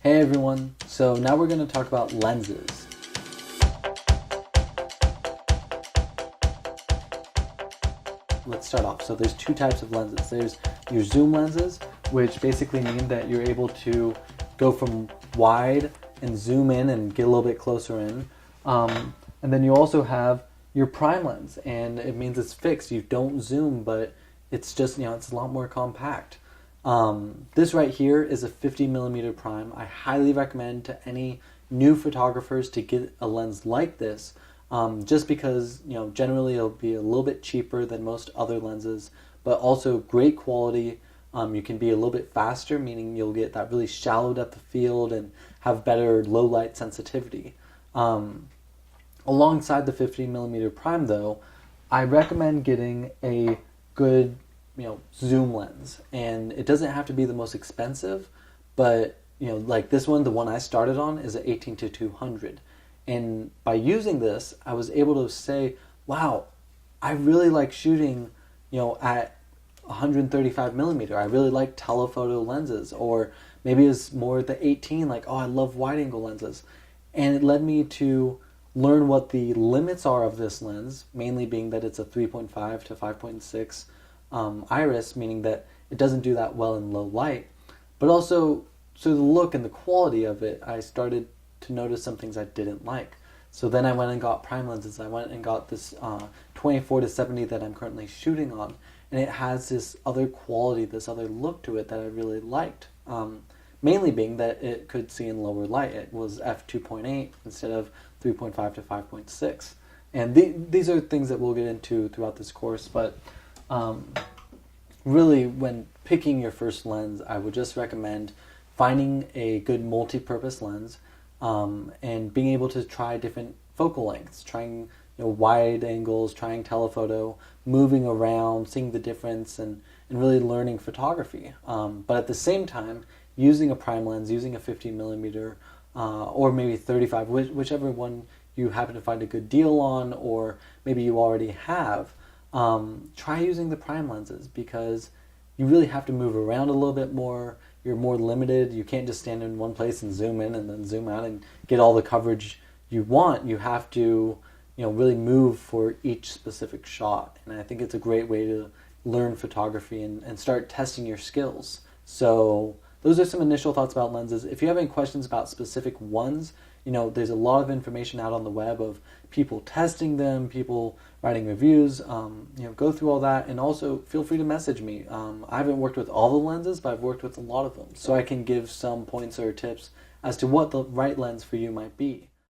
Hey everyone, so now we're going to talk about lenses. Let's start off. So there's two types of lenses. There's your zoom lenses, which basically mean that you're able to go from wide and zoom in and get a little bit closer in. And then you also have your prime lens, and it means it's fixed. You don't zoom, but it's just, it's a lot more compact. This right here is a 50 millimeter prime. I highly recommend to any new photographers to get a lens like this, just because generally it'll be a little bit cheaper than most other lenses, but also great quality. You can be a little bit faster, meaning you'll get that really shallow depth of field and have better low light sensitivity. Alongside the 50 millimeter prime though, I recommend getting a good zoom lens, and it doesn't have to be the most expensive, but like this one, the one I started on is an 18-200, and by using this I was able to say, wow, I really like shooting at 135 millimeter. I really like telephoto lenses, or maybe it's more the 18, like, oh, I love wide angle lenses. And it led me to learn what the limits are of this lens, mainly being that it's a 3.5 to 5.6 iris, meaning that it doesn't do that well in low light. But also, so the look and the quality of it, I started to notice some things I didn't like. So then I went and got prime lenses. I went and got this 24 to 70 that I'm currently shooting on, and it has this other quality, this other look to it that I really liked. Mainly being that it could see in lower light. It was f2.8 instead of 3.5 to 5.6. And these are things that we'll get into throughout this course, but really, when picking your first lens, I would just recommend finding a good multi-purpose lens, and being able to try different focal lengths, trying wide angles, trying telephoto, moving around, seeing the difference, and really learning photography. But at the same time, using a prime lens, using a 50 millimeter, or maybe 35, whichever one you happen to find a good deal on, or maybe you already have, try using the prime lenses, because you really have to move around a little bit more. You're more limited. You can't just stand in one place and zoom in and then zoom out and get all the coverage you want. You have to really move for each specific shot. And I think it's a great way to learn photography and start testing your skills. So those are some initial thoughts about lenses. If you have any questions about specific ones, there's a lot of information out on the web of people testing them, people writing reviews. Go through all that, and also feel free to message me. I haven't worked with all the lenses, but I've worked with a lot of them, so I can give some points or tips as to what the right lens for you might be.